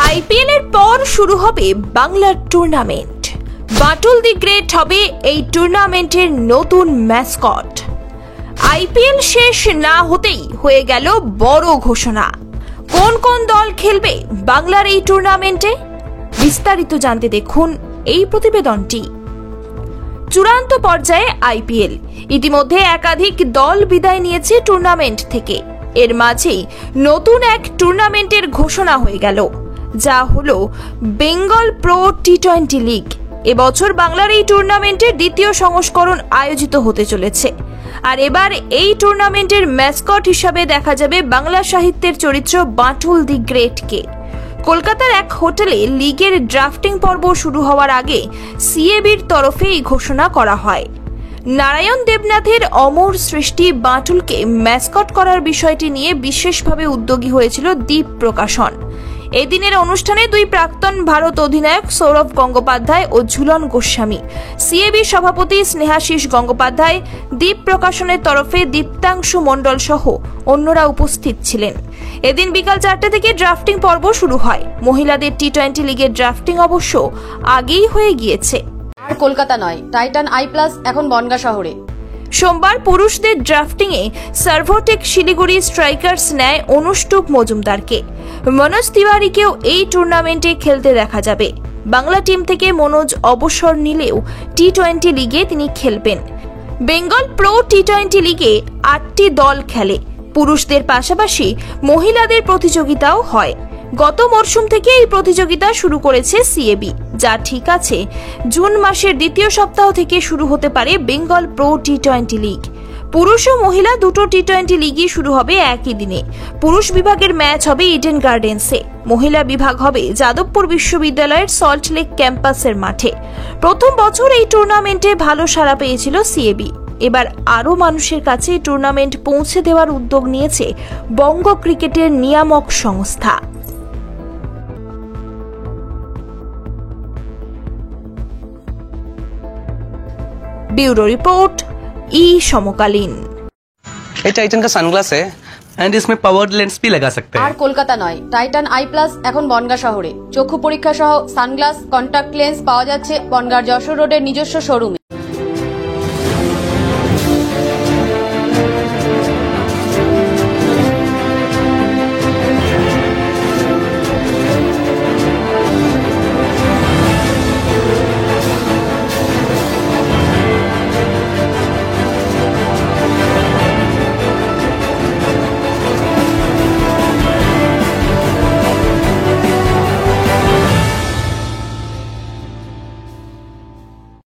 IPL এর পর শুরু হবে বাংলার টুর্নামেন্ট। বাটুল দি গ্রেট হবে এই টুর্নামেন্টের নতুন ম্যাসকট। আইপিএল শেষ না হতেই হয়ে গেল বড় ঘোষণা। কোন কোন দল খেলবে বাংলার এই টুর্নামেন্টে, বিস্তারিত জানতে দেখুন এই প্রতিবেদনটি। চূড়ান্ত পর্যায়ে আইপিএল ইতিমধ্যে একাধিক দল বিদায় নিয়েছে টুর্নামেন্ট থেকে। এর মাঝেই নতুন এক টুর্নামেন্টের ঘোষণা হয়ে গেল, যা হলো বেঙ্গল প্রো টি-20 লিগ। এবছর বাংলার এই টুর্নামেন্টের দ্বিতীয় সংস্করণ আয়োজিত হতে চলেছে। আর এবার এই টুর্নামেন্টের ম্যাসকট হিসাবে দেখা যাবে বাংলা সাহিত্যের চরিত্র বাটুল দি গ্রেটকে। কলকাতার এক হোটেলে লিগের ড্রাফটিং পর্ব শুরু হওয়ার আগে সিএবির তরফে এই ঘোষণা করা হয়। নারায়ণ দেবনাথের অমর সৃষ্টি বাটুলকে ম্যাসকট করার বিষয়টি নিয়ে বিশেষভাবে উদ্যোগী হয়েছিল দীপ প্রকাশন। এদিনের অনুষ্ঠানে দুই প্রাক্তন ভারত অধিনায়ক সৌরভ গঙ্গোপাধ্যায় ও ঝুলন গোস্বামী, সিএবি সভাপতি স্নেহাশিস গঙ্গোপাধ্যায়, দীপ প্রকাশনের তরফে দীপ্তাংশু মণ্ডল সহ অন্যরা উপস্থিত ছিলেন। এদিন বিকাল 4টে থেকে ড্রাফটিং পর্ব শুরু হয়। মহিলাদের টি-20 লিগের ড্রাফটিং অবশ্য আগেই হয়ে গিয়েছে। আর কলকাতা নয়, টাইটান আই প্লাস এখন বনগাঁ শহরে। সোমবার পুরুষদের ড্রাফটিংয়ে সার্ভোটেক শিলিগুড়ি স্ট্রাইকার্স নেয় অনুষ্টুপ মজুমদারকে। মনোজ তিওয়ারিকেও এই টুর্নামেন্টে খেলতে দেখা যাবে। বাংলা টিম থেকে মনোজ অবসর নিলেও টি-20 লিগে তিনি খেলবেন। বেঙ্গল প্রো টি-20 লিগে 8টি দল খেলে। পুরুষদের পাশাপাশি মহিলাদের প্রতিযোগিতাও হয়। গত মরশুম থেকে এই প্রতিযোগিতা শুরু করেছে সিএবি, যা ঠিক আছে জুন মাসের দ্বিতীয় সপ্তাহ থেকে শুরু হতে পারে বেঙ্গল প্রো টি-20 লিগ। পুরুষ ও মহিলা দুটো টি-20 লিগই শুরু হবে একই দিনে। পুরুষ বিভাগের ম্যাচ হবে ইডেন গার্ডেন্সে, মহিলা বিভাগ হবে যাদবপুর বিশ্ববিদ্যালয়ের সল্টলেক ক্যাম্পাসের মাঠে। প্রথম বছর এই টুর্নামেন্টে ভালো সাড়া পেয়েছিল সিএবি। এবার আরও মানুষের কাছে টুর্নামেন্ট পৌঁছে দেওয়ার উদ্যোগ নিয়েছে বঙ্গ ক্রিকেটের নিয়ামক সংস্থা। ब्यूरो रिपोर्ट ई समकालीन। ये टाइटन का सनग्लास है एंड इसमें पावर्ड लेंस भी लगा सकते हैं। আর কলকাতা নয়, টাইটান আই প্লাস এখন বনগাঁ শহরে। চক্ষু পরীক্ষা সহ সানগ্লাস, কন্টাক্ট লেন্স পাওয়া যাচ্ছে বনগাঁর যশোর রোডের নিজস্ব শোরুমে।